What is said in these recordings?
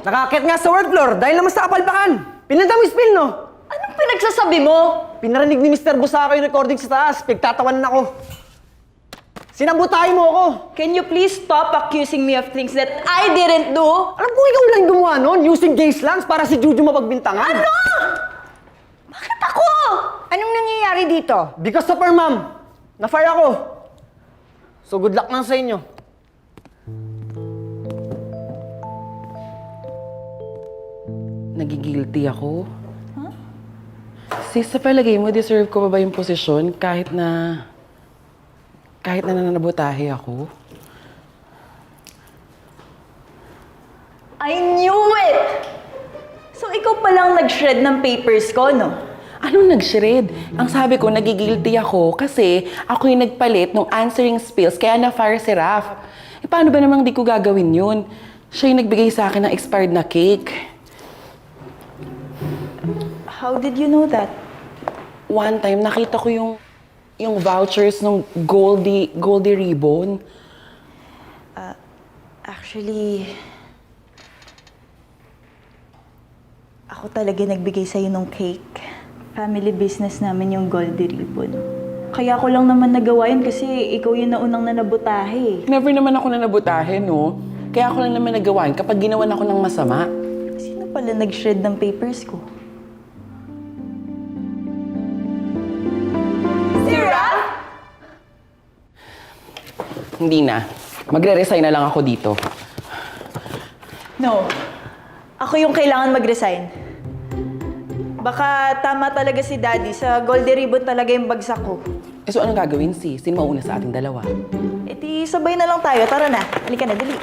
Nakakit nga sa work floor dahil naman sa kapalpakan. Pinunta mo yung spill, no? Anong pinagsasabi mo? Pinarinig ni Mr. Busako yung recording sa taas. Pagtatawanan ako. Sinabutahin mo ako. Can you please stop accusing me of things that I didn't do? Alam ko ikaw lang gumawa nun, using gay slangs para si Juju mapagbintangan. Ano? Bakit ako? Anong nangyayari dito? Because of her, ma'am. Na-fire ako. So good luck lang sa inyo. Nagigilty ako. Sis, sa palagay mo, deserve ko ba yung posisyon kahit na nananabotahe ako? I knew it! So ikaw palang nag-shred ng papers ko, no? Anong nag-shred? Ang sabi ko, nagigilty ako kasi ako yung nagpalit ng answering spills kaya na-fire si Raph. Eh, paano ba namang di ko gagawin yun? Siya yung nagbigay sa akin ng expired na cake. How did you know that? One time, nakita ko yung vouchers ng Goldie Ribbon. Actually, ako talaga nagbigay sa'yo ng cake. Family business namin yung Goldie Ribbon. Kaya ko lang naman nagawa yun kasi ikaw yung naunang nanabutahe. Never naman ako nanabutahe, no? Kaya ako lang naman nagawa yun kapag ginawan ako ng masama. Sino pala nag-shred ng papers ko? Si Raph? Hindi na. Magre-resign na lang ako dito. No. Ako yung kailangan mag-resign. Baka tama talaga si Daddy. Sa Goldie Ribbon talaga yung bagsak ko. Eh, so anong gagawin, sis? Sino mauna sa ating dalawa? E di sabay na lang tayo. Tara na. Halika na, dali.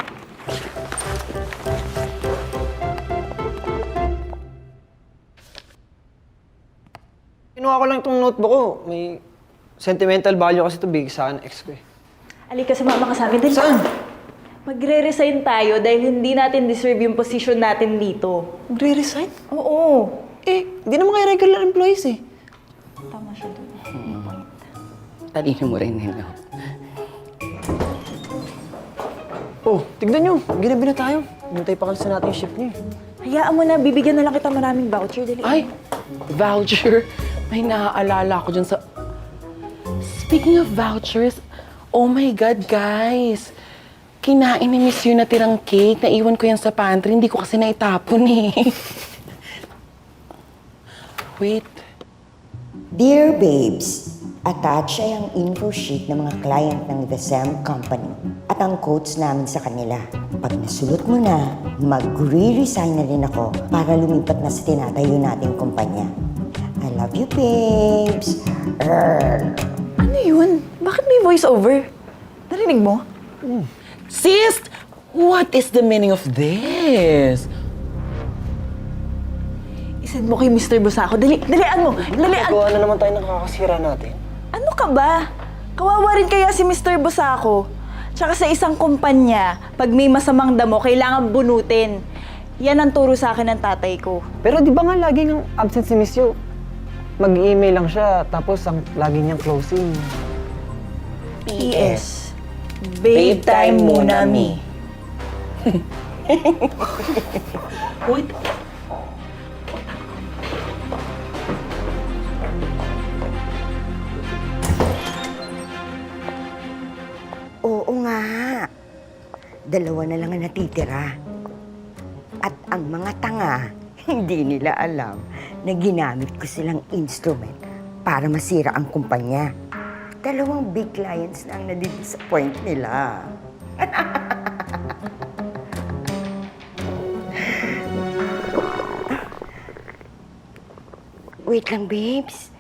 Kinuha ko lang itong notebook ko. May sentimental value kasi ito big sa akin, ex ko eh. Halika, sumama ka sa amin. Dali. Saan? Magre-resign tayo dahil hindi natin deserve yung position natin dito. Magre-resign? Oo. Eh, di naman kayo regular employees eh. Tama siya doon. Talino mo rin, no? Oh, tignan nyo. Ginabi na tayo. Hintay pa kasi natin yung shift niyo eh. Hayaan mo na, bibigyan na lang kita maraming voucher. Dali. Ay! Voucher! May naaalala ko dyan sa... Speaking of vouchers, oh my God, guys! Kinain ni Miss Yu na tirang cake. Naiwan ko yan sa pantry. Hindi ko kasi naitapon eh. Wait. Dear babes, attach ay ang info sheet ng mga client ng The Sam Company at ang quotes namin sa kanila. Pag nasulot mo na, mag-re-resign na rin ako para lumipat na sa tinatayo nating kumpanya. I love you, babes. Ano yun? Bakit may voice over? Narinig mo? Sis! What is the meaning of this? Isend mo kay Mr. Busako. Dalian mo! Dalian! Nagawa na naman tayo ng kakasira natin. Ano ka ba? Kawawa rin kaya si Mr. Busako. Tsaka sa isang kumpanya, pag may masamang damo, kailangan bunutin. Yan ang turo sa akin ng tatay ko. Pero di ba nga laging ang absent si Miss Yu? Mag-email lang siya, tapos ang lagi niyang closing. P.S. Babe time muna, me. Wait. Oo nga. Dalawa na lang ang natitira. At ang mga tanga, hindi nila alam na ginamit ko silang instrument para masira ang kumpanya. Dalawang big clients na ang nadidisappoint nila. Wait lang, babes.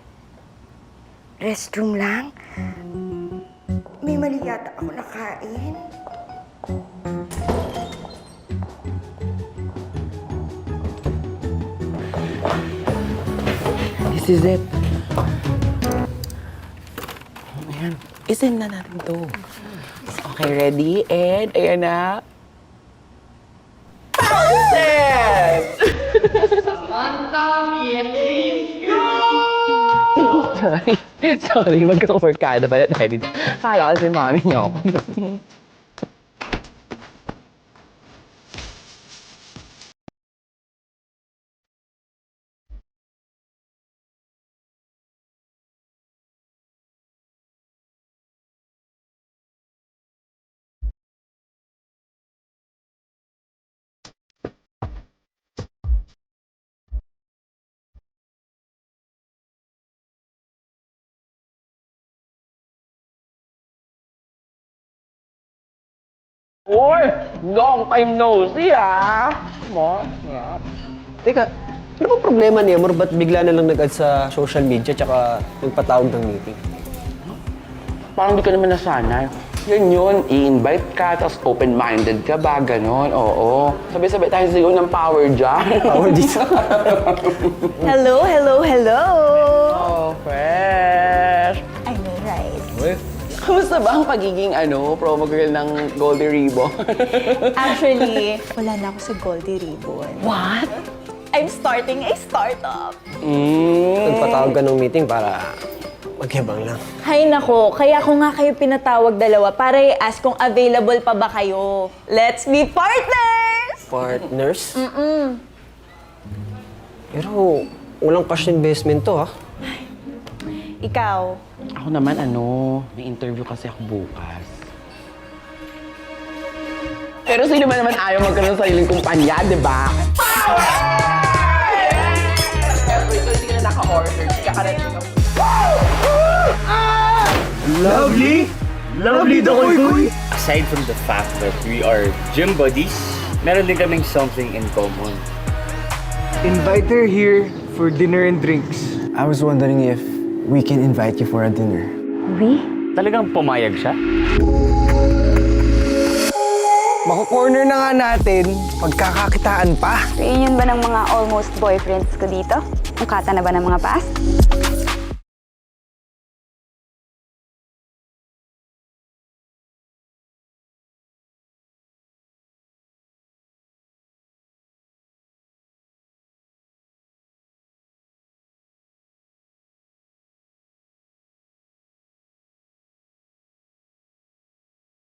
Restroom lang? May mali yata ako nakain. This is it. Ayan. Isend na natin to. Okay, ready? And, ayan na. Process! Sorry, magka-overcada ba tayo dito? Kala kasi mami niyo. Uy! Long time no see, ah! Mo? Teka, ano bang problema ni Amor? Ba't bigla na lang nag-add sa social media tsaka nagpatawag ng meeting? Parang di ka naman nasanay. Yan yun, i-invite ka, tapos open-minded ka ba, ganon, oo. Sabay-sabay tayo sa ng power dyan. Power dito. Hello, hello, hello! Oh, fresh! I know, right? Kamusta ba ang pagiging, promo girl ng Goldie Ribbon? Actually, wala na ako sa Goldie Ribbon. What? I'm starting a startup. Nagpatawag ka ng meeting para magyabang lang. Hay nako, kaya ko nga kayo pinatawag dalawa para i-ask kung available pa ba kayo. Let's be partners! Partners? Pero walang cash investment to, ha? Ikaw, Ako naman, may interview kasi ako bukas. Pero sino ba naman ayaw magkaroon ng sariling kumpanya, di ba? Ito, hindi ka na naka-order. Lovely! Lovely the kuy-kuy! Aside from the fact that we are gym buddies, meron din kaming something in common. Invite her here for dinner and drinks. I was wondering if we can invite you for a dinner. Talagang pumayag siya? Mako-corner na nga natin, pagkakakitaan pa. Reunion ba ng mga almost boyfriends ko dito? Ang kata na ba ng mga past?